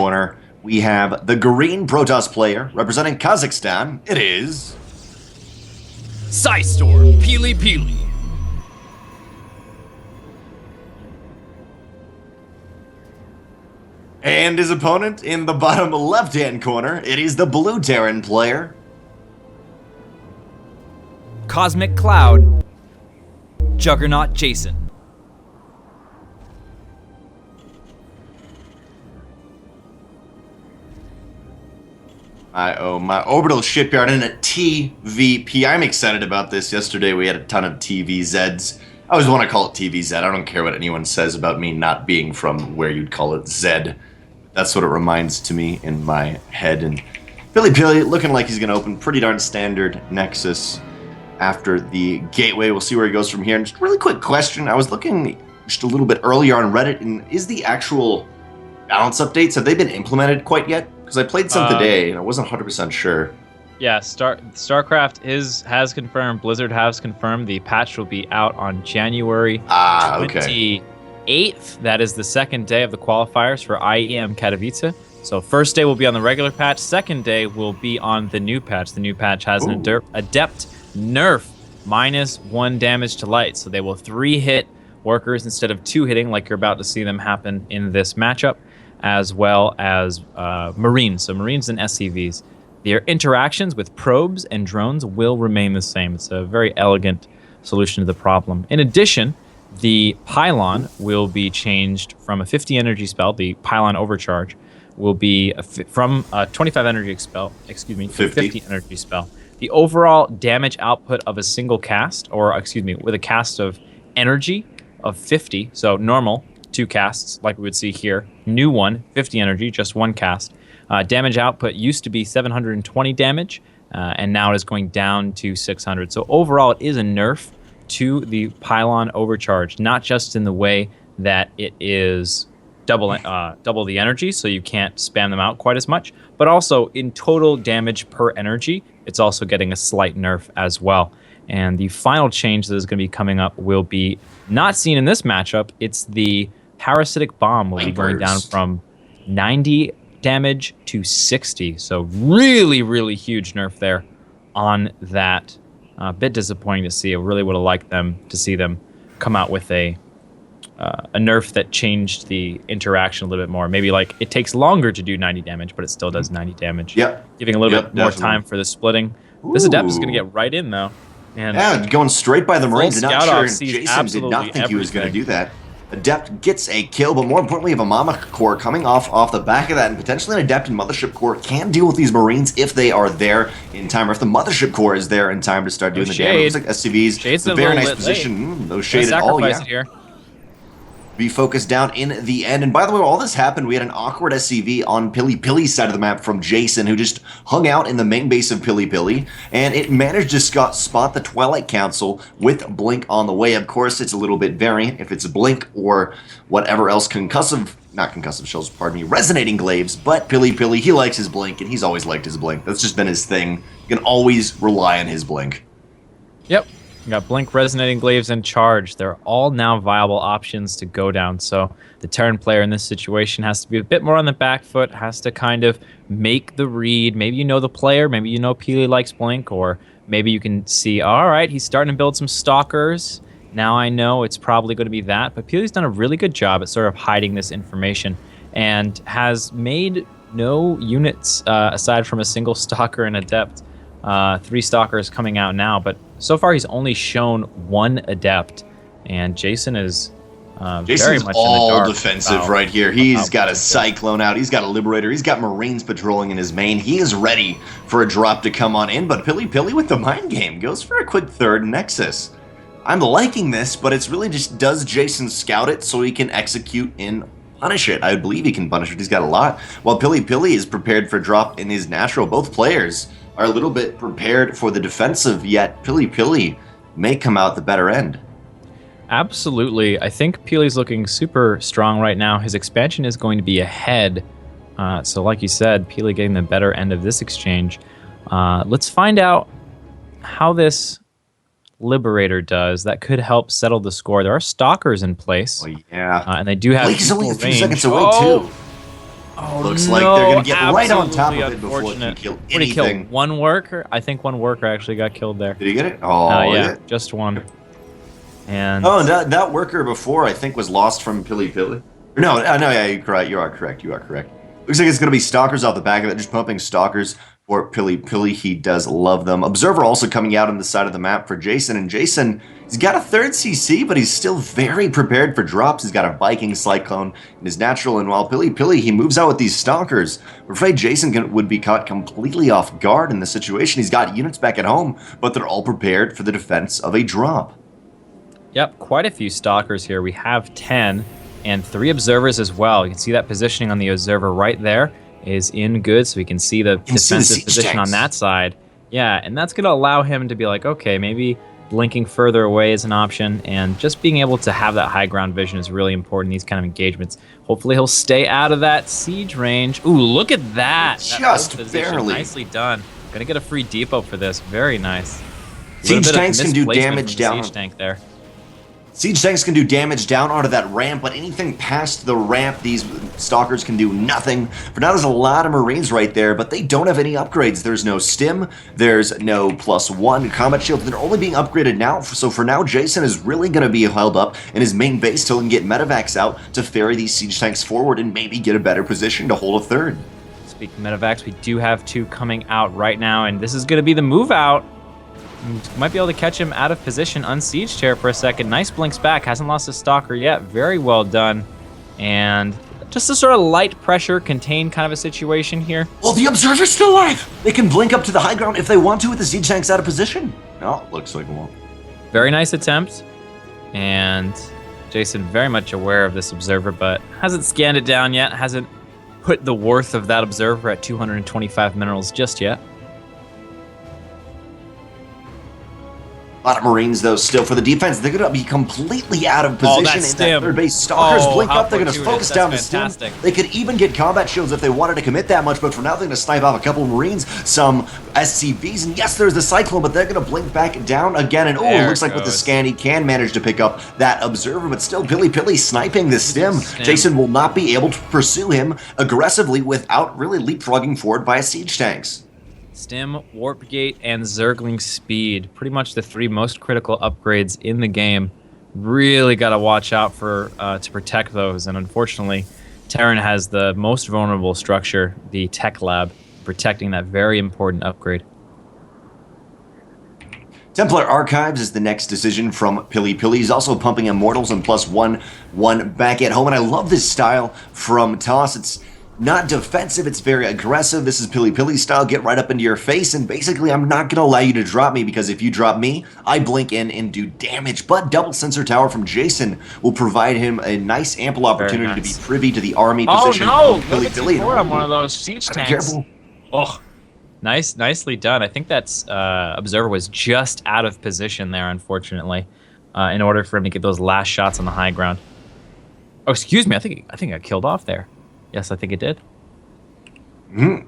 corner, we have the green Protoss player representing Kazakhstan. It is... Psystorm, PiLiPiLi. And his opponent in the bottom left-hand corner, it is the blue Terran player. Cosmic Cloud, JuggernautJason. My orbital shipyard in a TVP. I'm excited about this. Yesterday we had a ton of TVZs. I always want to call it TVZ. I don't care what anyone says about me not being from where you'd call it Z. That's what it reminds to me in my head. And PiLiPiLi looking like he's going to open pretty darn standard Nexus after the gateway. We'll see where he goes from here. And just a really quick question. I was looking just a little bit earlier on Reddit, and is the actual balance updates, have they been implemented quite yet? Because I played some today, and I wasn't 100% sure. Yeah, StarCraft has confirmed, Blizzard has confirmed the patch will be out on January 28th. That is the second day of the qualifiers for IEM Katowice. So first day will be on the regular patch, second day will be on the new patch. The new patch has an adept nerf -1 damage to light, so they will 3-hit workers instead of 2 hitting like you're about to see them happen in this matchup, as well as Marines, so Marines and SCVs. Their interactions with probes and drones will remain the same. It's a very elegant solution to the problem. In addition, the Pylon will be changed from a 50 energy spell, the Pylon Overcharge, will be from a 25 energy spell, to a 50 energy spell. The overall damage output of a single cast, with a cast of energy of 50, so normal, 2 casts, like we would see here. New one, 50 energy, just 1 cast. Damage output used to be 720 damage, and now it is going down to 600. So overall, it is a nerf to the Pylon Overcharge, not just in the way that it is double the energy, so you can't spam them out quite as much, but also in total damage per energy, it's also getting a slight nerf as well. And the final change that is going to be coming up will be not seen in this matchup. It's the Parasitic Bomb will be going down from 90 damage to 60. So really, really huge nerf there on that. A bit disappointing to see. I really would have liked them to see them come out with a nerf that changed the interaction a little bit more. Maybe like it takes longer to do 90 damage, but it still does 90 damage. Yep. Giving a little bit more time for the splitting. Ooh. This Adept is going to get right in though. And yeah, going straight by the Marines. Not sure Jason did not think everything. He was going to do that. Adept gets a kill, but more importantly, if a Mama Core coming off the back of that, and potentially an Adept and Mothership Core can deal with these Marines if they are there in time, or if the Mothership Core is there in time to start doing the damage. Looks like SCVs, it's a very nice position. No shade at all, yeah. Here. Be focused down in the end. And by the way, while all this happened, we had an awkward SCV on PiLiPiLi's side of the map from Jason, who just hung out in the main base of PiLiPiLi, and it managed to spot the Twilight Council with Blink on the way. Of course, it's a little bit variant if it's Blink or whatever else resonating glaives, but PiLiPiLi, he likes his Blink, and he's always liked his Blink. That's just been his thing. You can always rely on his Blink. Yep. We got Blink, Resonating Glaives, and Charge. They're all now viable options to go down. So the Terran player in this situation has to be a bit more on the back foot, has to kind of make the read. Maybe you know the player, maybe you know PiLi likes Blink, or maybe you can see, all right, he's starting to build some Stalkers. Now I know it's probably going to be that. But PiLi's done a really good job at sort of hiding this information and has made no units aside from a single Stalker and Adept. 3 Stalkers coming out now, but so far he's only shown 1 Adept, and Jason is very much all in the dark defensive right here. He's got a Cyclone out, he's got a Liberator, he's got Marines patrolling in his main. He is ready for a drop to come on in, but PiLiPiLi with the mind game goes for a quick third Nexus. I'm liking this, but it's really just, does Jason scout it so he can execute and punish it? I believe he can punish it. He's got a lot. While PiLiPiLi is prepared for drop in his natural, both players are a little bit prepared for the defensive, yet PiLiPiLi may come out the better end. Absolutely. I think PiLi's looking super strong right now. His expansion is going to be ahead. So like you said, PiLi getting the better end of this exchange. Let's find out how this Liberator does. That could help settle the score. There are Stalkers in place. Oh, yeah. And they do have Blake's only a few range. seconds away, too. Oh, Looks no, like they're going to get right on top of absolutely it before it can unfortunate. kill What did he kill? anything. One worker? I think one worker actually got killed there. Did he get it? Oh, Yeah, just one. And oh, that worker before, I think, was lost from PiLiPiLi. No, no, yeah, you're correct. You are correct. You are correct. Looks like it's going to be stalkers off the back of it, just pumping stalkers for PiLiPiLi. He does love them. Observer also coming out on the side of the map for Jason, and Jason, he's got a third CC, but he's still very prepared for drops. He's got a Viking Cyclone in his natural, and while PiLiPiLi, he moves out with these stalkers. We're afraid Jason would be caught completely off guard in the situation. He's got units back at home, but they're all prepared for the defense of a drop. Yep, quite a few stalkers here. We have 10 and 3 observers as well. You can see that positioning on the observer right there is in good, so we can see the defensive position on that side. Yeah, and that's going to allow him to be like, okay, maybe blinking further away is an option, and just being able to have that high ground vision is really important in these kind of engagements. Hopefully he'll stay out of that siege range. Ooh, look at that! Just barely. Nicely done. Gonna get a free depot for this. Very nice. Siege tanks can do damage down. Siege tank there. Siege tanks can do damage down onto that ramp, but anything past the ramp, these stalkers can do nothing. For now, there's a lot of Marines right there, but they don't have any upgrades. There's no stim, there's no +1 combat shield. They're only being upgraded now, so for now, Jason is really going to be held up in his main base till he can get medevacs out to ferry these siege tanks forward and maybe get a better position to hold a third. Speaking of medevacs, we do have 2 coming out right now, and this is going to be the move out. Might be able to catch him out of position, unsieged here for a second. Nice blinks back, hasn't lost a stalker yet. Very well done. And just a sort of light pressure, contain kind of a situation here. Well, the observer's still alive. They can blink up to the high ground if they want to with the siege tanks out of position. No, looks like it won't. Very nice attempt. And Jason very much aware of this observer, but hasn't scanned it down yet. Hasn't put the worth of that observer at 225 minerals just yet. A lot of Marines, though, still for the defense. They're going to be completely out of position in that third base. Stalkers blink up. They're going to focus down the stim. They could even get combat shields if they wanted to commit that much, but for now, they're going to snipe off a couple of Marines, some SCVs, and yes, there's the Cyclone, but they're going to blink back down again, and it looks like with the scan, he can manage to pick up that observer, but still, PiLiPiLi sniping the stim. Jason will not be able to pursue him aggressively without really leapfrogging forward by siege tanks. Stim, Warp Gate, and Zergling Speed. Pretty much the 3 most critical upgrades in the game. Really got to watch out for to protect those. And unfortunately, Terran has the most vulnerable structure, the Tech Lab, protecting that very important upgrade. Templar Archives is the next decision from PiLiPiLi. He's also pumping Immortals and +1/1 back at home. And I love this style from Toss. It's not defensive, it's very aggressive. This is PiLiPiLi style, get right up into your face, and basically I'm not going to allow you to drop me, because if you drop me, I blink in and do damage. But double sensor tower from Jason will provide him a nice, ample opportunity to be privy to the army position. Oh no! PiLiPiLi on one of those siege tanks. Careful. Oh, nicely done. I think that's observer was just out of position there, unfortunately, in order for him to get those last shots on the high ground. Oh, excuse me. I think I got killed off there. Yes, I think it did.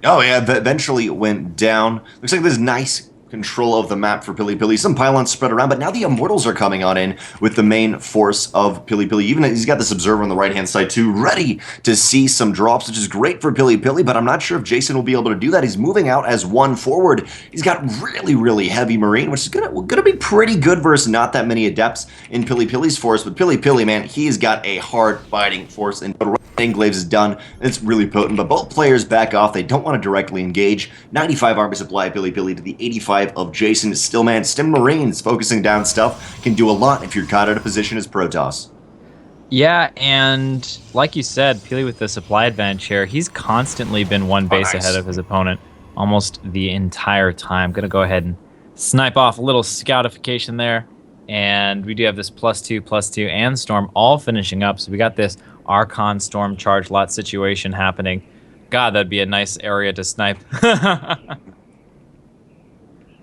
Oh, yeah, eventually it went down. Looks like there's nice control of the map for PiLiPiLi. Some pylons spread around, but now the Immortals are coming on in with the main force of PiLiPiLi. Even he's got this observer on the right-hand side, too, ready to see some drops, which is great for PiLiPiLi, but I'm not sure if Jason will be able to do that. He's moving out as 1 forward. He's got really heavy Marine, which is gonna be pretty good versus not that many Adepts in PiLiPiLi's force, but PiLiPiLi, man, he's got a hard-fighting force, and Glaives is done. It's really potent, but both players back off. They don't want to directly engage. 95 army supply PiLiPiLi to the 85 of Jason. Still, man, Stim Marines focusing down stuff can do a lot if you're caught out of position as Protoss. Yeah, and like you said, Pili with the supply advantage here, he's constantly been 1 base ahead of his opponent almost the entire time. Gonna go ahead and snipe off a little scoutification there, and we do have this +2/+2 and Storm all finishing up, so we got this Archon Storm charge lot situation happening. God, that'd be a nice area to snipe.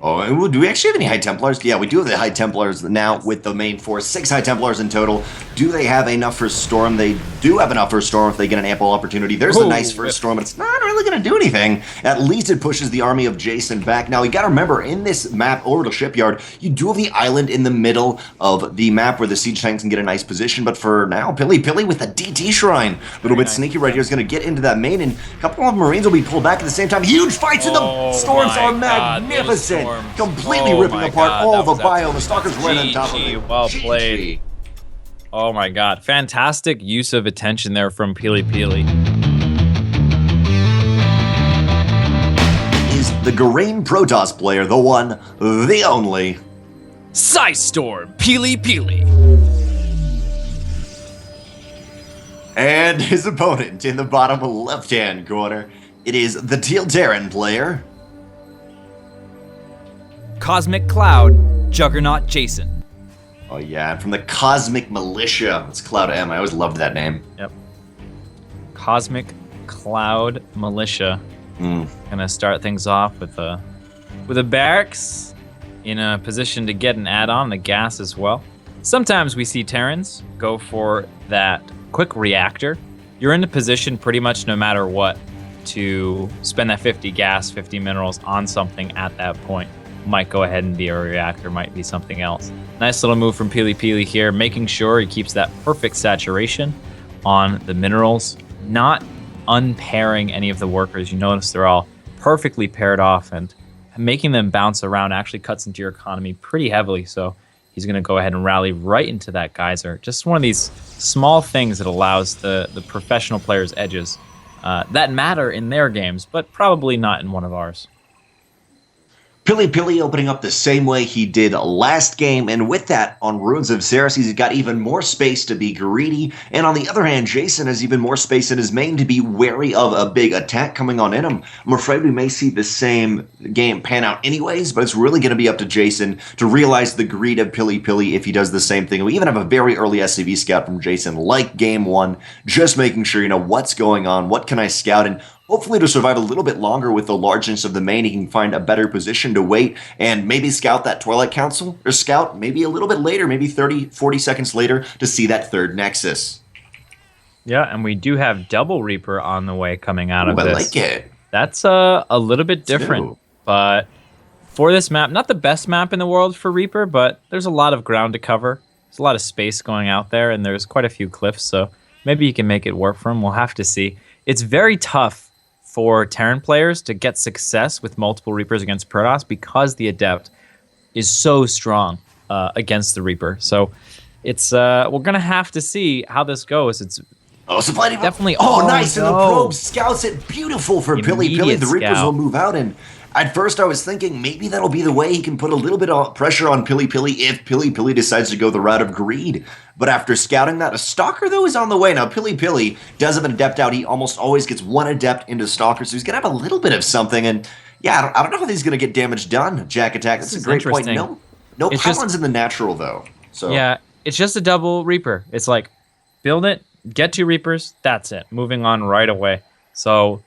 Oh, do we actually have any High Templars? Yeah, we do have the High Templars now with the main force. 6 High Templars in total. Do they have enough for Storm? They do have enough for Storm if they get an ample opportunity. There's a nice first Storm, but it's not really going to do anything. At least it pushes the army of Jason back. Now, you got to remember, in this map, Orbital Shipyard, you do have the island in the middle of the map where the siege tanks can get a nice position, but for now, PiLiPiLi with the DT Shrine. A little bit sneaky right here is going to get into that main, and a couple of Marines will be pulled back at the same time. Huge fights, and the Storms are magnificent. Completely ripping apart all the bio. The Stalkers right on top of it. Well played. Oh my god. Fantastic use of attention there from PiLiPiLi. Is the Garain Protoss player, the one, the only, Psystorm PiLiPiLi. And his opponent in the bottom left-hand corner, it is the Teal Terran player, Cosmic Cloud, JuggernautJason. oh yeah, and from the Cosmic Militia, it's Cloud M. I always loved that name. Yep. Cosmic Cloud Militia. Gonna start things off with a barracks in a position to get an add-on, the gas as well. Sometimes we see Terrans go for that quick reactor. You're in a position pretty much no matter what to spend that 50 gas, 50 minerals on something at that point. Might go ahead and be a reactor, might be something else. Nice little move from PiLiPiLi here, making sure he keeps that perfect saturation on the minerals, not unpairing any of the workers. You notice they're all perfectly paired off, and making them bounce around actually cuts into your economy pretty heavily. So he's going to go ahead and rally right into that geyser. Just one of these small things that allows the professional players edges that matter in their games, but probably not in one of ours. PiLiPiLi opening up the same way he did last game, and with that, on Ruins of Ceres, he's got even more space to be greedy, and on the other hand, Jason has even more space in his main to be wary of a big attack coming on in him. I'm afraid we may see the same game pan out anyways, but it's really going to be up to Jason to realize the greed of PiLiPiLi if he does the same thing. We even have a very early SCV scout from Jason, like game one, just making sure, you know, what's going on, what can I scout, and hopefully to survive a little bit longer with the largeness of the main, he can find a better position to wait and maybe scout that Twilight Council, or scout maybe a little bit later, maybe 30, 40 seconds later to see that third Nexus. Yeah, and we do have Double Reaper on the way coming out of this. I like it. That's a little bit different, but for this map, not the best map in the world for Reaper, but there's a lot of ground to cover. There's a lot of space going out there, and there's quite a few cliffs, so maybe you can make it work for him. We'll have to see. It's very tough for Terran players to get success with multiple Reapers against Protoss because the Adept is so strong against the Reaper. So it's we're gonna have to see how this goes. It's supply definitely. Oh, nice! No. And the probe scouts it. Beautiful for PiLiPiLi. The Reapers will move out, and at first I was thinking maybe that'll be the way he can put a little bit of pressure on PiLiPiLi if PiLiPiLi decides to go the route of greed. But after scouting that, a Stalker, though, is on the way. Now, PiLiPiLi does have an Adept out. He almost always gets one Adept into Stalker, so he's going to have a little bit of something. And, yeah, I don't know how he's going to get damage done, Jack Attack. That's a great point. No pylons in the natural, though. So yeah, it's just a double Reaper. It's like, build it, get 2 Reapers, that's it. Moving on right away. So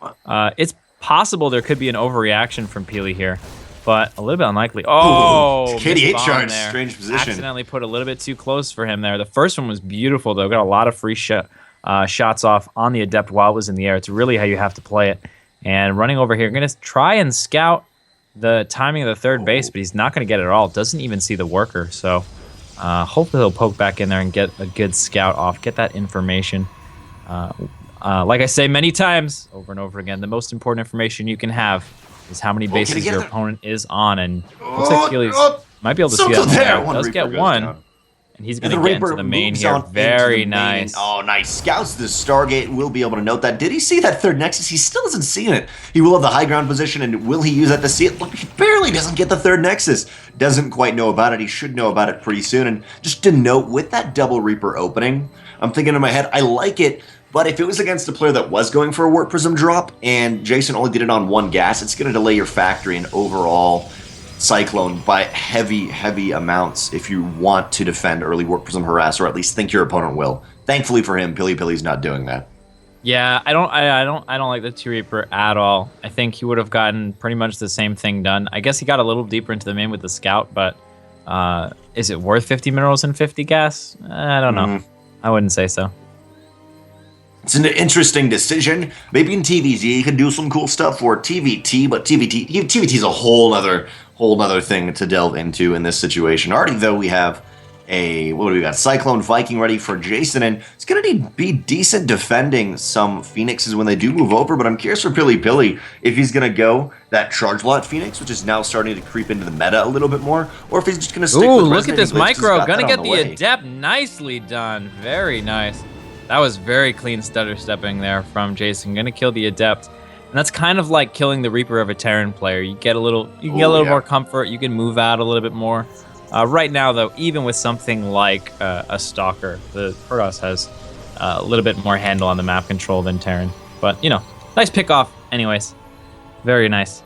it's possible there could be an overreaction from Pili here, but a little bit unlikely. Oh, KD8 charge, strange position. Accidentally put a little bit too close for him there. The first one was beautiful, though. Got a lot of free shots off on the Adept while it was in the air. It's really how you have to play it. And running over here, going to try and scout the timing of the third base, but he's not going to get it at all. Doesn't even see the worker, so hopefully he'll poke back in there and get a good scout off, get that information. Like I say many times, over and over again, the most important information you can have is how many bases your opponent is on, and looks like Keely's might be able to see that. There. Does get one, and he's going to get into the main here. Very nice. Oh, nice. Scouts the Stargate will be able to note that. Did he see that third Nexus? He still hasn't seen it. He will have the high ground position, and will he use that to see it? Look, he barely doesn't get the third Nexus. Doesn't quite know about it. He should know about it pretty soon. And just to note, with that double Reaper opening, I'm thinking in my head, I like it. But if it was against a player that was going for a Warp Prism drop, and Jason only did it on one gas, it's going to delay your factory and overall Cyclone by heavy amounts if you want to defend early Warp Prism harass, or at least think your opponent will. Thankfully for him, PiLiPiLi's not doing that. Yeah, I don't like the 2 Reaper at all. I think he would have gotten pretty much the same thing done. I guess he got a little deeper into the main with the Scout, but is it worth 50 minerals and 50 gas? I don't know. I wouldn't say so. It's an interesting decision. Maybe in TVZ you can do some cool stuff for TVT, but TVT is a whole other thing to delve into in this situation. Already though we have what do we got? Cyclone Viking ready for Jason, and it's gonna be decent defending some Phoenixes when they do move over. But I'm curious for PiLiPiLi if he's gonna go that charge lot Phoenix, which is now starting to creep into the meta a little bit more, or if he's just gonna stick with look at this micro, gonna get the way. adept. Nicely done, very nice. That was very clean stutter stepping there from Jason. Gonna kill the adept, and that's kind of like killing the Reaper of a Terran player. You get a little more comfort. You can move out a little bit more. Right now, though, even with something like a Stalker, the Protoss has a little bit more handle on the map control than Terran. But, you know, nice pick off anyways. Very nice.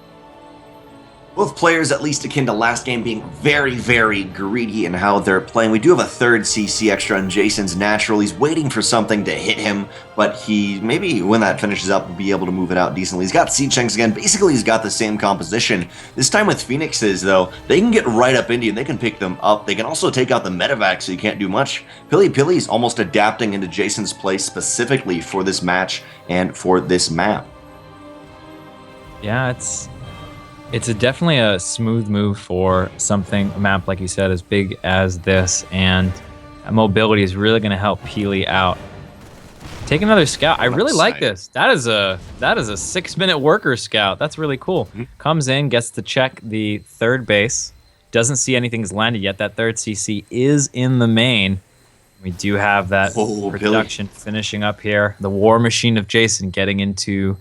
Both players, at least akin to last game, being very, very greedy in how they're playing. We do have a third CC extra on Jason's natural. He's waiting for something to hit him, but he maybe when that finishes up will be able to move it out decently. He's got siege tanks again. Basically, he's got the same composition. This time with Phoenixes, though, they can get right up into you. They can pick them up. They can also take out the medevac, so you can't do much. PiLiPiLi is almost adapting into Jason's play specifically for this match and for this map. Yeah, it's definitely a smooth move for a map, like you said, as big as this, and mobility is really going to help Pili out. Take another scout. I really like this. That is a 6-minute worker scout. That's really cool. Comes in, gets to check the third base. Doesn't see anything's landed yet. That third CC is in the main. We do have that production finishing up here. The war machine of Jason getting into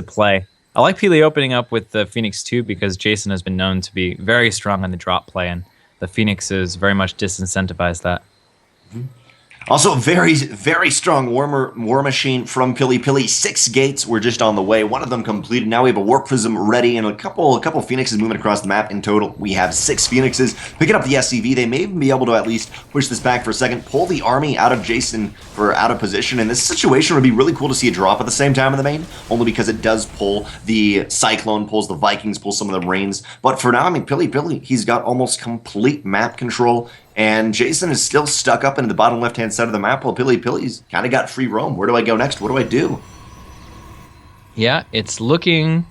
play. I like Pili opening up with the Phoenix 2 because Jason has been known to be very strong on the drop play, and the Phoenixes very much disincentivize that. Also, very, very strong war machine from PiLiPiLi. 6 gates were just on the way. One of them completed. Now we have a Warp Prism ready, and a couple Phoenixes moving across the map. In total, we have 6 Phoenixes. Picking up the SCV, they may even be able to at least push this back for a second, pull the army out of Jason for out of position. In this situation, it would be really cool to see a drop at the same time in the main, only because it does pull the Cyclone, pulls the Vikings, pulls some of the Rains. But for now, I mean, PiLiPiLi, he's got almost complete map control. And Jason is still stuck up into the bottom left-hand side of the map while PiLiPiLi's kind of got free roam. Where do I go next? What do I do? Yeah, it's looking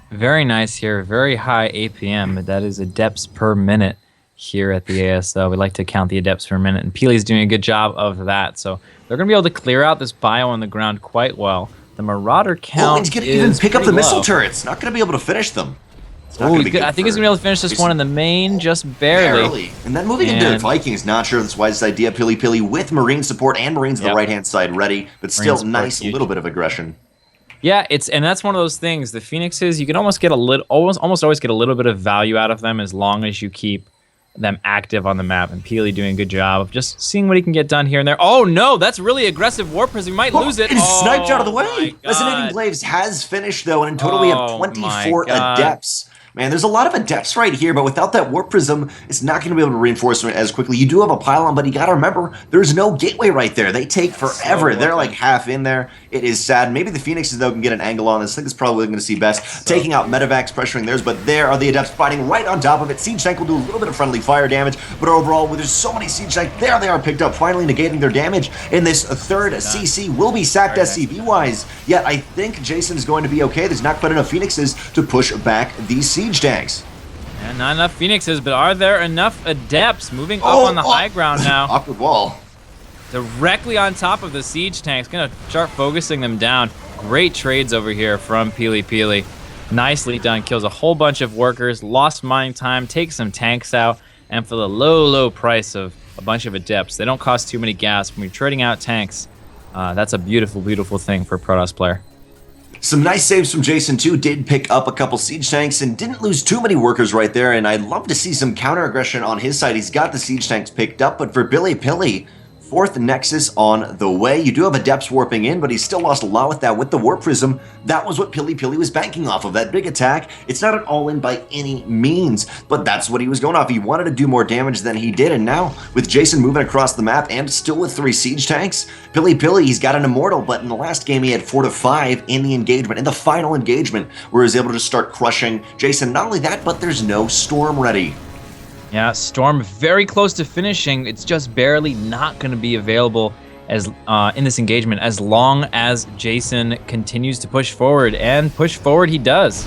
very nice here. Very high APM. That is adepts per minute here at the ASL. We like to count the adepts per minute, and Pili's doing a good job of that. So they're going to be able to clear out this bio on the ground quite well. The Marauder count he's going to even pick up the missile turrets. Not going to be able to finish them. I think he's going to be able to finish this one in the main, just barely. And then moving into the Vikings, not sure that's the wisest idea. PiLiPiLi with Marine support and Marines on the right-hand side ready, but still nice little bit of aggression. Yeah, and that's one of those things. The Phoenixes, you can almost get almost always get a little bit of value out of them as long as you keep them active on the map. And Pili doing a good job of just seeing what he can get done here and there. Oh no, that's really aggressive Warp Prism. We might lose it. It's sniped out of the way. Resonating Glaives has finished though, and in total we have 24 adepts. Man, there's a lot of adepts right here, but without that Warp Prism, it's not going to be able to reinforce as quickly. You do have a pylon, but you got to remember, there's no gateway right there. They take forever. They're like half in there. It is sad. Maybe the Phoenixes, though, can get an angle on this. I think it's probably going to see best. Taking out medevacs, pressuring theirs, but there are the adepts fighting right on top of it. Siege Tank will do a little bit of friendly fire damage, but overall, there's so many Siege Tank, there they are picked up, finally negating their damage. And this third CC will be sacked SCV-wise, yet I think Jason is going to be okay. There's not quite enough Phoenixes to push back these Siege Tanks. And not enough Phoenixes, but are there enough adepts moving up on the high ground now? Awkward wall. Directly on top of the siege tanks, gonna start focusing them down. Great trades over here from PiLiPiLi. Nicely done, kills a whole bunch of workers, lost mining time, takes some tanks out, and for the low price of a bunch of adepts, they don't cost too many gas. When you're trading out tanks, that's a beautiful, beautiful thing for a Protoss player. Some nice saves from Jason, too. Did pick up a couple siege tanks and didn't lose too many workers right there. And I'd love to see some counter-aggression on his side. He's got the siege tanks picked up. But for PiLiPiLi, 4th Nexus on the way. You do have adepts warping in, but he's still lost a lot with that. With the Warp Prism, that was what PiLiPiLi was banking off of, that big attack. It's not an all-in by any means, but that's what he was going off. He wanted to do more damage than he did, and now, with Jason moving across the map and still with 3 siege tanks, PiLiPiLi, he's got an Immortal, but in the last game he had 4 to 5 in the engagement, in the final engagement, where he was able to just start crushing Jason. Not only that, but there's no Storm ready. Yeah, Storm very close to finishing. It's just barely not going to be available as in this engagement as long as Jason continues to push forward, and push forward he does.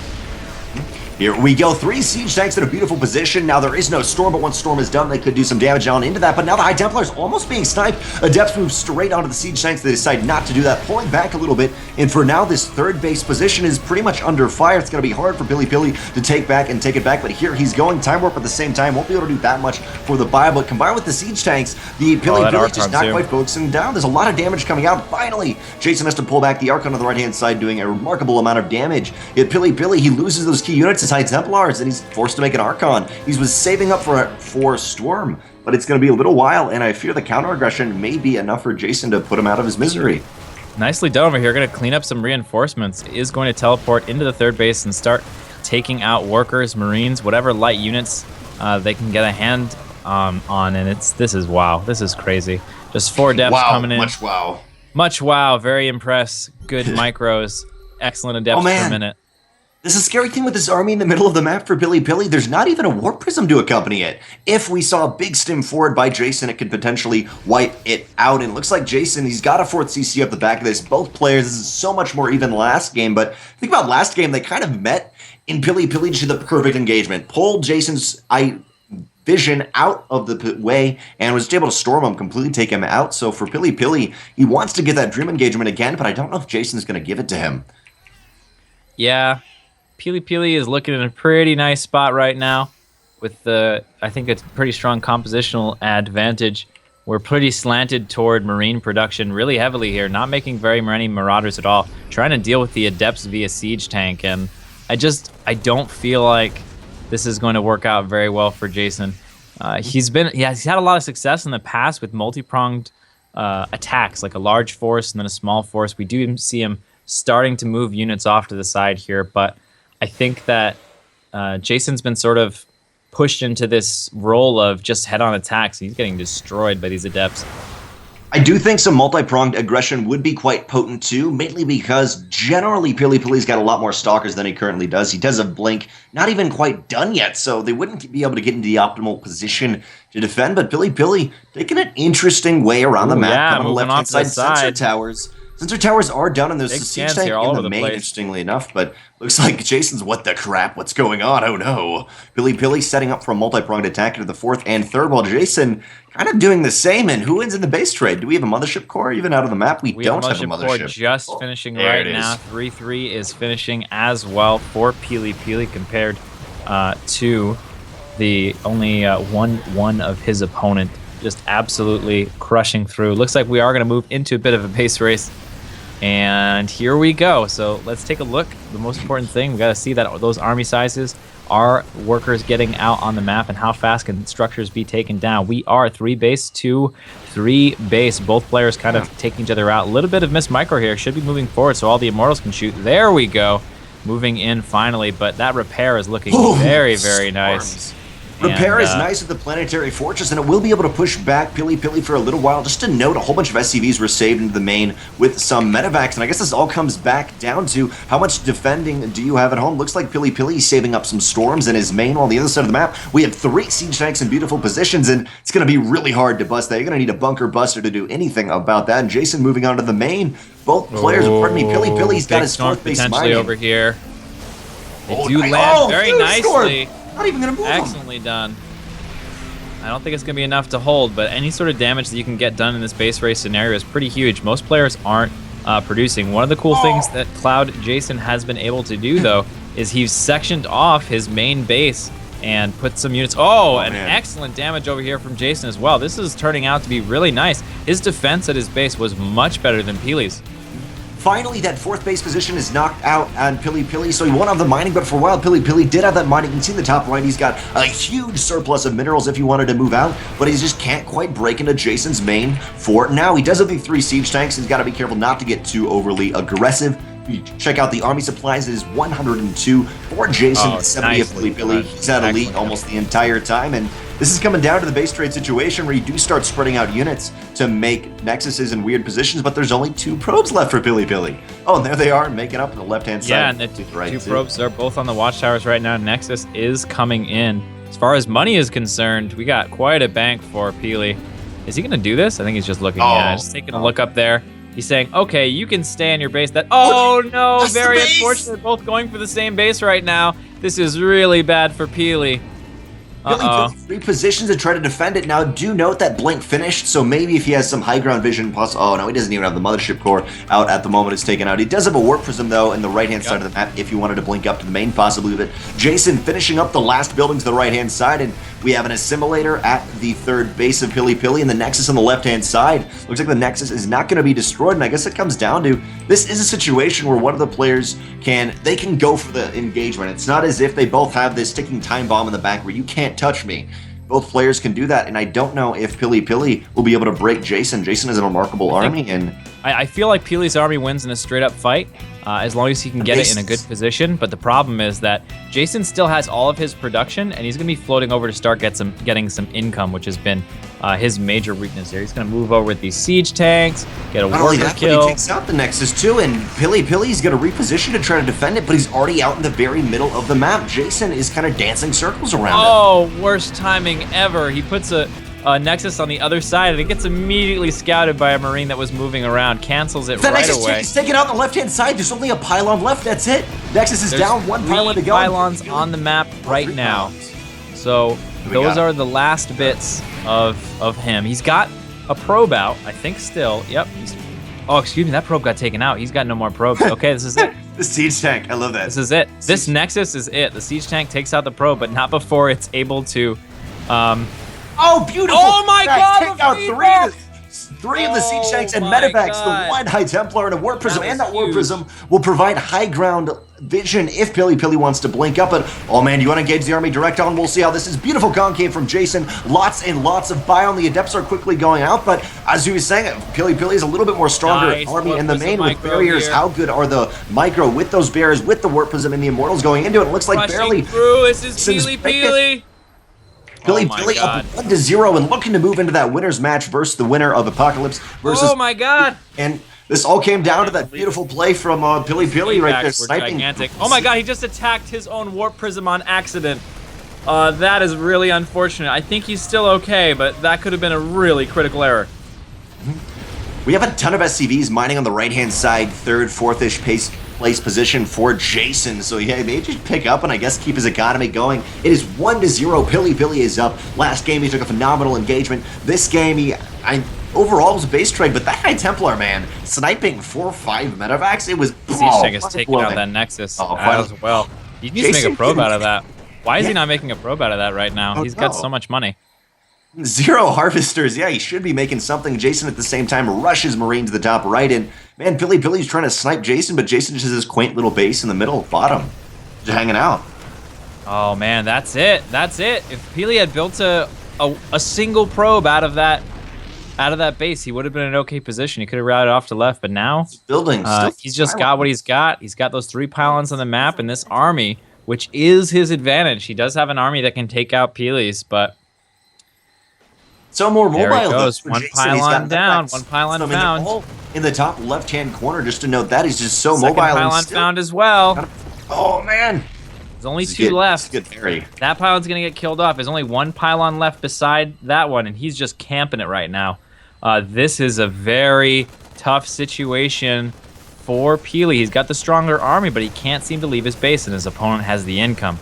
Here we go, 3 siege tanks in a beautiful position. Now there is no Storm, but once Storm is done, they could do some damage on into that. But now the High Templar is almost being sniped. Adepts move straight onto the siege tanks. They decide not to do that, pulling back a little bit. And for now, this third base position is pretty much under fire. It's going to be hard for PiLiPiLi to take it back. But here he's going Time Warp at the same time. Won't be able to do that much for the buy. But combined with the siege tanks, the PiLiPiLi just not quite focusing down. There's a lot of damage coming out. Finally, Jason has to pull back the Archon on the right-hand side, doing a remarkable amount of damage. Yet PiLiPiLi, he loses those key units, his High Templars, and he's forced to make an Archon. He was saving up for Storm, but it's going to be a little while, and I fear the counter aggression may be enough for Jason to put him out of his misery. Nicely done over here. Going to clean up some reinforcements. Is going to teleport into the third base and start taking out workers, marines, whatever light units they can get a hand on. And this is wow. This is crazy. Just 4 adepts coming in. Much wow. Much wow. Very impressed. Good micros. Excellent adepts per minute. There's a scary thing with this army in the middle of the map for PiLiPiLi. There's not even a Warp Prism to accompany it. If we saw a big stim forward by Jason, it could potentially wipe it out. And it looks like Jason, he's got a 4th CC up the back of this. Both players, this is so much more even last game. But think about last game, they kind of met in PiLiPiLi to the perfect engagement. Pulled Jason's vision out of the way and was able to storm him, completely take him out. So for PiLiPiLi, he wants to get that dream engagement again, but I don't know if Jason's going to give it to him. Yeah. PiLiPiLi is looking in a pretty nice spot right now with I think it's pretty strong compositional advantage. We're pretty slanted toward marine production really heavily here, not making very many marauders at all, trying to deal with the adepts via siege tank, and I don't feel like this is going to work out very well for Jason. He's had a lot of success in the past with multi-pronged attacks, like a large force and then a small force. We do see him starting to move units off to the side here, but I think that Jason's been sort of pushed into this role of just head-on attacks. He's getting destroyed by these adepts. I do think some multi-pronged aggression would be quite potent too, mainly because generally PiLiPiLi's got a lot more stalkers than he currently does. He does have Blink, not even quite done yet, so they wouldn't be able to get into the optimal position to defend. But PiLiPiLi taking an interesting way around the map, coming on the left-hand side, sensor towers. Sensor towers are done, and there's a siege tank in the main, interestingly enough, but looks like Jason's, what the crap, what's going on? Oh no. PiLiPiLi setting up for a multi-pronged attack into the 4th and 3rd, while Jason kind of doing the same. And who wins in the base trade? Do we have a mothership core even out of the map? We don't have a mothership core just finishing right now. 3-3 is finishing as well for PiLiPiLi compared to the only 1-1 of his opponent. Just absolutely crushing through. Looks like we are going to move into a bit of a base race. And here we go. So let's take a look. The most important thing, we got to see that those army sizes are workers getting out on the map, and how fast can structures be taken down. We are 3 base to 3 base. Both players kind of taking each other out. A little bit of missed micro here. Should be moving forward so all the immortals can shoot. There we go. Moving in finally, but that repair is looking very, very nice. Repair is nice with the Planetary Fortress, and it will be able to push back PiLiPiLi for a little while. Just to note, a whole bunch of SCVs were saved into the main with some medevacs, and I guess this all comes back down to how much defending do you have at home. Looks like PiLiPiLi is saving up some storms in his main, while on the other side of the map, we have 3 siege tanks in beautiful positions, and it's going to be really hard to bust that. You're going to need a bunker buster to do anything about that, and Jason moving on to the main. Both players, pardon me, PiLiPiLi's got his 4th base potentially over here. They do land very nicely. Not even going to move Excellently done. I don't think it's going to be enough to hold, but any sort of damage that you can get done in this base race scenario is pretty huge. Most players aren't producing. One of the cool things that JuggernautJason has been able to do, though, is he's sectioned off his main base and put some units. Excellent damage over here from Jason as well. This is turning out to be really nice. His defense at his base was much better than PiLi's. Finally, that 4th base position is knocked out on PiLiPiLi, so he won't have the mining, but for a while, PiLiPiLi did have that mining. You can see in the top right, he's got a huge surplus of minerals if he wanted to move out, but he just can't quite break into Jason's main for now. He does have the 3 siege tanks. He's got to be careful not to get too overly aggressive. You check out the army supplies. It is 102 for Jason, 70 of PiLiPiLi. He's at elite almost the entire time, and this is coming down to the base trade situation where you do start spreading out units to make nexuses in weird positions, but there's only 2 probes left for PiLiPiLi. Oh, and there they are, making up on the left-hand side. Yeah, and the 2 probes are both on the watchtowers right now. Nexus is coming in. As far as money is concerned, we got quite a bank for PiLiPiLi. Is he gonna do this? I think he's just looking. Yeah, just taking a look up there. He's saying, okay, you can stay in your base. Oh no, That's very the base! unfortunate. Both going for the same base right now. This is really bad for PiLiPiLi. Uh-oh. Repositions and try to defend it. Now, do note that Blink finished, so maybe if he has some high ground vision, oh no, he doesn't even have the Mothership Core out at the moment. It's taken out. He does have a Warp Prism, though, in the right-hand side of the map if you wanted to blink up to the main, possibly. But Jason finishing up the last buildings to the right-hand side, and we have an Assimilator at the third base of PiLiPiLi, and the Nexus on the left-hand side. Looks like the Nexus is not going to be destroyed, and I guess it comes down to, this is a situation where one of the players can go for the engagement. It's not as if they both have this ticking time bomb in the back where you can't touch me. Both players can do that, and I don't know if PiLiPiLi will be able to break Jason. Jason is a remarkable army, and I feel like PiLi's army wins in a straight-up fight as long as he can get it in a good position. But the problem is that Jason still has all of his production, and he's going to be floating over to start getting some income, which has been his major weakness here. He's going to move over with these siege tanks, get a worker kill. He takes out the Nexus too, and PiLiPiLi's going to reposition to try to defend it, but he's already out in the very middle of the map. Jason is kind of dancing circles around him. Oh, worst timing ever. He puts a Nexus on the other side, and it gets immediately scouted by a Marine that was moving around, cancels it right away. He's taking out on the left-hand side. There's only a pylon left. That's it. Nexus is down. One pylon to go. Pylons on the map right now. So those are the last bits of him. He's got a probe out, I think still. Yep. Oh, excuse me. That probe got taken out. He's got no more probes. Okay, this is it. The siege tank. I love that. This is it. This Nexus is it. The siege tank takes out the probe, but not before it's able to... Oh, beautiful! Oh my God! Take out three of the siege tanks and medevacs, the one High Templar and a Warp Prism, and that Warp Prism will provide high ground vision if PiLiPiLi wants to blink up. But oh man, you want to engage the army direct on? We'll see how this is. Beautiful concave from Jason. Lots and lots of biome. The Adepts are quickly going out, but as you were saying, PiLiPiLi is a little bit more stronger army in the main with barriers. Here. How good are the micro with those barriers, with the Warp Prism and the Immortals going into it? It looks like barely. This is PiLiPiLi. PiLiPiLi up 1-0 and looking to move into that winner's match versus the winner of Apocalypse versus. Oh my God! And this all came down to that beautiful play from PiLiPiLi right there, sniping. Gigantic. Oh my God! He just attacked his own Warp Prism on accident. That is really unfortunate. I think he's still okay, but that could have been a really critical error. We have a ton of SCVs mining on the right-hand side, third, fourth-ish place position for Jason. So yeah, maybe just pick up and I guess keep his economy going. It is 1-0. PiLiPiLi is up. Last game he took a phenomenal engagement. This game overall was a base trade, but that High Templar, man, sniping 4-5 medevacs, it was. Siege tank is taking out that Nexus as well. He needs to make a probe out of that. Why is he not making a probe out of that right now? He's got so much money. 0 harvesters. Yeah, he should be making something. Jason at the same time rushes Marine to the top right, and man, PiLiPiLi's trying to snipe Jason, but Jason just has this quaint little base in the middle, bottom, just hanging out. Oh man, that's it. That's it. If PiLi had built a single probe out of that base, he would have been in an okay position. He could have routed off to left, but now he's just got what he's got. He's got those 3 pylons on the map and this army, which is his advantage. He does have an army that can take out PiLi's, but. So more mobile. There it goes. One pylon down. One pylon found. In the top left-hand corner, just to note that he's just so Second mobile. Pylon found as well. Oh man. There's only 2 left. Good parry. That pylon's gonna get killed off. There's only 1 pylon left beside that one, and he's just camping it right now. This is a very tough situation for PiLi. He's got the stronger army, but he can't seem to leave his base, and his opponent has the income.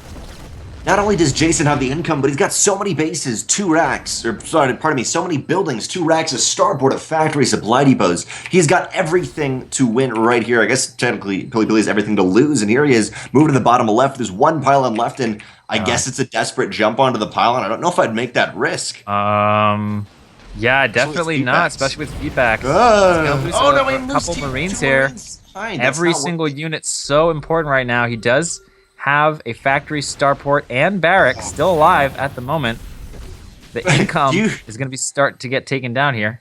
Not only does Jason have the income, but he's got so many bases, 2 racks, or sorry, pardon me, so many buildings, 2 racks, a starboard, a factory, supply depots. He's got everything to win right here. I guess technically PiLiPiLi has everything to lose, and here he is, moving to the bottom left. There's 1 pylon left, and I guess it's a desperate jump onto the pylon. I don't know if I'd make that risk. Yeah, definitely not, especially with feedback. Oh no, we a couple Marines here. Every single unit's so important right now. He does have a factory, starport, and barracks still alive at the moment. The income is going to start to get taken down here.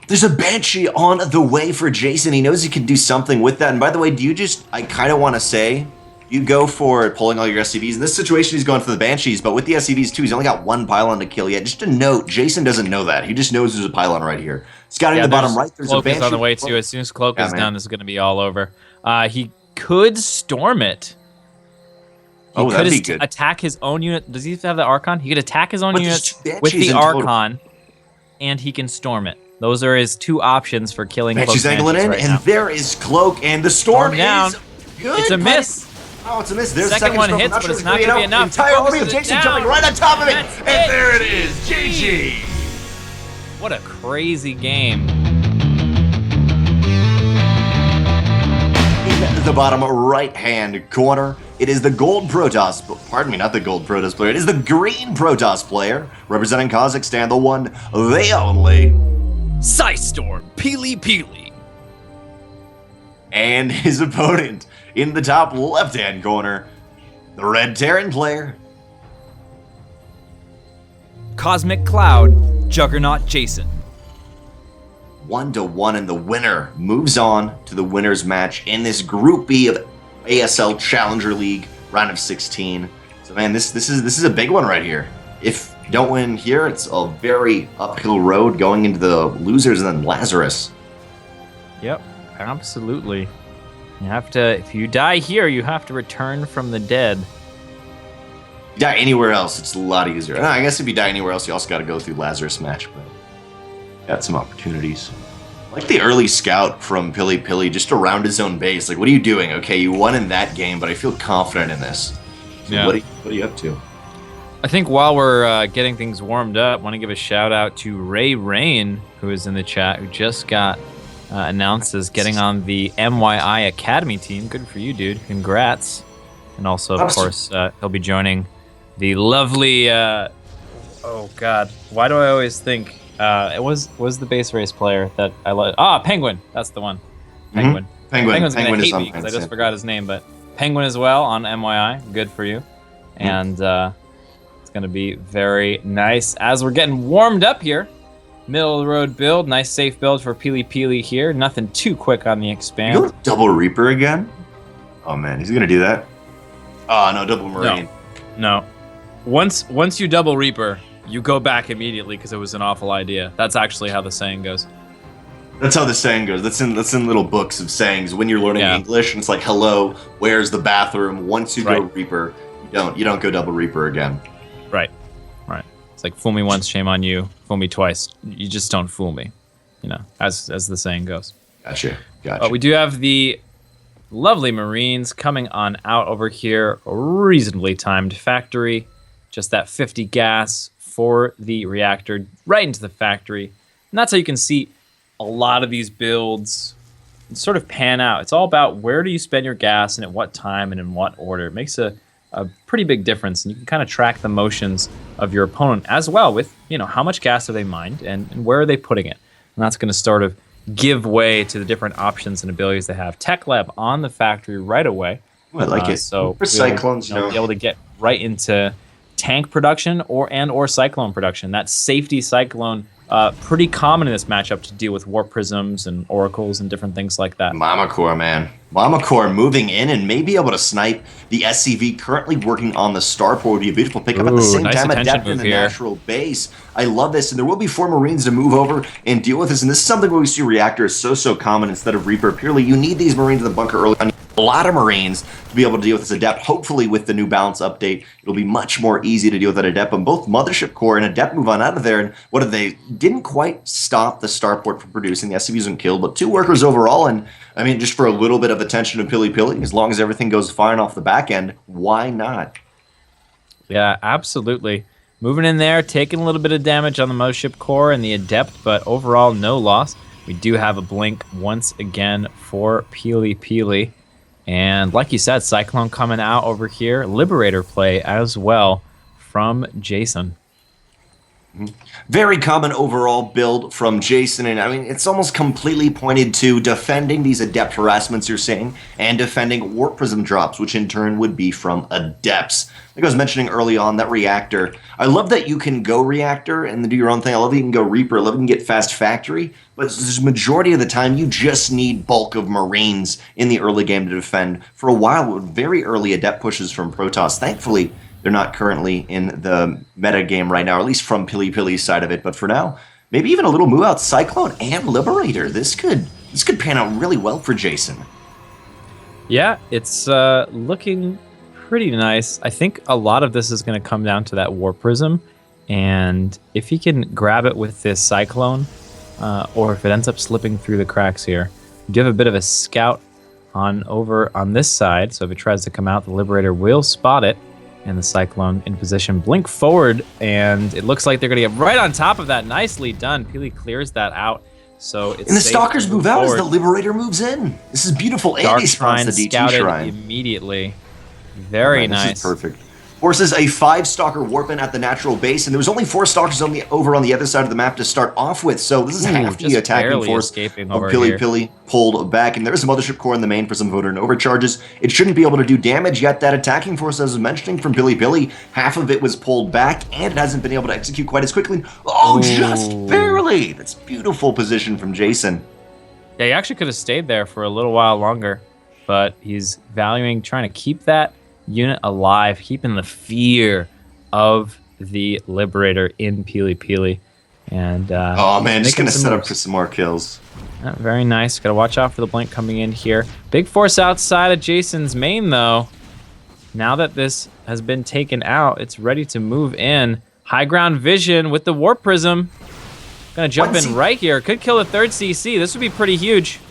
There's a Banshee on the way for Jason. He knows he can do something with that. And by the way, I kind of want to say, you go for pulling all your SCVs. In this situation, he's going for the Banshees, but with the SCVs too, he's only got 1 pylon to kill yet. Just a note, Jason doesn't know that. He just knows there's a pylon right here. Scouting in the bottom right, there's a Banshee. Cloak is on the way too. As soon as Cloak is down, this is going to be all over. He could storm it. He Oh, could that'd be good. attack his own unit. Does he have the Archon? He could attack his own But unit there's with Banshees the in total. Archon, and he can storm it. Those are his 2 options for killing Banshee's Cloaked angling in, right and now. there is Cloak, and the storm Down. is good. It's a miss. Oh, it's a miss. There's Second one storm. hits, I'm but sure it's not gonna be enough. Entire Focuses army of it Jason down. jumping right on top of it, That's and it. there it is. GG. What a crazy game. In the bottom right-hand corner, it is the gold Protoss, pardon me, not the gold Protoss player, it is the green Protoss player, representing Kazakhstan, the one, the only, Psystorm, PiLiPiLi. and his opponent in the top left-hand corner, the red Terran player. Cosmic Cloud, JuggernautJason. 1-1, and the winner moves on to the winner's match in this Group B of ASL Challenger League round of 16. So man, this is a big one right here. If you don't win here, it's a very uphill road going into the losers and then Lazarus. Yep, absolutely. You have to, if you die here, you have to return from the dead. If you die anywhere else, it's a lot easier. And I guess if you die anywhere else, you also got to go through Lazarus match, but got some opportunities. Like the early scout from PiLiPiLi, just around his own base. Like, what are you doing? Okay, you won in that game, but I feel confident in this. So Yeah. what are you up to? I think while we're getting things warmed up, I want to give a shout out to Ray Rain, who is in the chat, who just got announced as getting on the MYI Academy team. Good for you, dude. Congrats. And also, of course, he'll be joining the lovely... oh, God. Why do I always think... it was the base race player that I love. Ah, Penguin. That's the one. Penguin. Penguin's gonna hate me because I just forgot his name, but Penguin as well on MYI. Good for you. And it's gonna be very nice as we're getting warmed up here. Middle of the road build, nice safe build for PiLiPiLi here. Nothing too quick on the expand. You go double Reaper again? Oh man, he's gonna do that. Oh no, double Marine. No. Once you double Reaper, you go back immediately because it was an awful idea. That's actually how the saying goes. That's how the saying goes. That's in little books of sayings when you're learning English, and it's like, hello, where's the bathroom? Once you go Reaper, you don't go double Reaper again. Right. It's like fool me once, shame on you. Fool me twice, you just don't fool me. You know, as the saying goes. Gotcha. But we do have the lovely Marines coming on out over here. A reasonably timed factory. Just that 50 gas for the reactor right into the factory. And that's how you can see a lot of these builds sort of pan out. It's all about where do you spend your gas and at what time and in what order. It makes a pretty big difference, and you can kind of track the motions of your opponent as well with, how much gas have they mined and where are they putting it. And that's going to sort of give way to the different options and abilities they have. Tech Lab on the factory right away. I like it. So for Cyclones, be able to get right into tank production or Cyclone production. That safety Cyclone, pretty common in this matchup to deal with Warp Prisms and Oracles and different things like that. Mama Core, man. Mama Core moving in and may be able to snipe the SCV currently working on the Starport. Would be a beautiful pickup at the same nice time. attention Adept in move the here. natural base. I love this, and there will be 4 Marines to move over and deal with this. And this is something where we see Reactor is so common instead of Reaper. Purely, you need these Marines in the bunker early on. A lot of Marines to be able to deal with this Adept. Hopefully, with the new balance update, it'll be much more easy to deal with that Adept. But both Mothership Core and Adept move on out of there. And what did they? Didn't quite stop the Starport from producing. The SCV wasn't killed, but 2 workers overall. And I mean, just for a little bit of attention to PiLiPiLi, as long as everything goes fine off the back end, why not? Yeah, absolutely. Moving in there, taking a little bit of damage on the Mothership Core and the Adept, but overall no loss. We do have a blink once again for PiLiPiLi. And like you said, Cyclone coming out over here. Liberator play as well from Jason. Very common overall build from Jason, and I mean, it's almost completely pointed to defending these Adept harassments you're seeing, and defending Warp Prism drops, which in turn would be from Adepts. Like I was mentioning early on, that Reactor, I love that you can go Reactor and do your own thing. I love that you can go Reaper, I love that you can get Fast Factory, but the majority of the time, you just need bulk of Marines in the early game to defend. For a while, with very early Adept pushes from Protoss, thankfully, they're not currently in the meta game right now, or at least from PiLiPiLi's side of it. But for now, maybe even a little move out Cyclone and Liberator. This could pan out really well for Jason. Yeah, it's looking pretty nice. I think a lot of this is going to come down to that Warp Prism. And if he can grab it with this Cyclone, or if it ends up slipping through the cracks here, you do have a bit of a scout over on this side. So if it tries to come out, the Liberator will spot it. And the Cyclone in position, blink forward, and it looks like they're going to get right on top of that. Nicely done. PiLi clears that out. So it's and the Stalkers move out as the Liberator moves in. This is beautiful. And he spawns the D2 Shrine immediately. Very nice. This is perfect. Forces a 5-stalker warp in at the natural base, and there was only 4 stalkers over on the other side of the map to start off with, so this is half the attacking force of PiLiPiLi pulled back, and there is a Mothership Core in the main for some voter and overcharges. It shouldn't be able to do damage, yet that attacking force, as I was mentioning, from PiLiPiLi, half of it was pulled back, and it hasn't been able to execute quite as quickly. Oh, just barely! That's beautiful position from Jason. Yeah, he actually could have stayed there for a little while longer, but he's trying to keep that unit alive, keeping the fear of the Liberator in PiLiPiLi. And oh man, just gonna set up for some more kills. Very nice. Gotta watch out for the blink coming in here. Big force outside of Jason's main though. Now that this has been taken out, it's ready to move in. High ground vision with the Warp Prism. Gonna jump in right here. Could kill a 3rd CC. This would be pretty huge.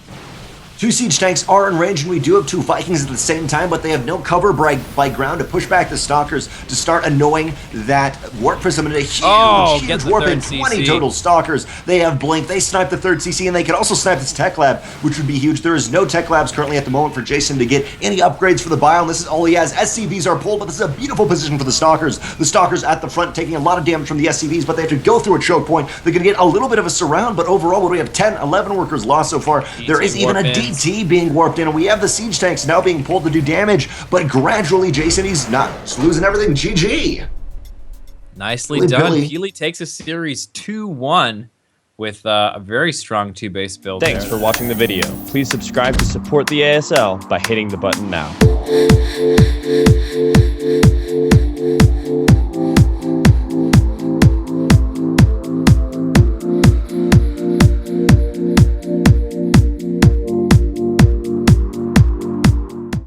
2 siege tanks are in range, and we do have 2 Vikings at the same time, but they have no cover by ground to push back the Stalkers to start annoying that Warp Prism into a huge warp in. 20 total Stalkers. They have Blink. They snipe the 3rd CC, and they can also snipe this Tech Lab, which would be huge. There is no Tech Labs currently at the moment for Jason to get any upgrades for the biome. This is all he has. SCVs are pulled, but this is a beautiful position for the Stalkers. The Stalkers at the front taking a lot of damage from the SCVs, but they have to go through a choke point. They're going to get a little bit of a surround, but overall, what do we have? 10, 11 workers lost so far. There is even a DT being warped in, and we have the siege tanks now being pulled to do damage, but gradually, Jason, he's not losing everything. GG. Nicely done. PiLi takes a series 2-1 with a very strong 2-base build. Thanks for watching the video. Please subscribe to support the ASL by hitting the button now.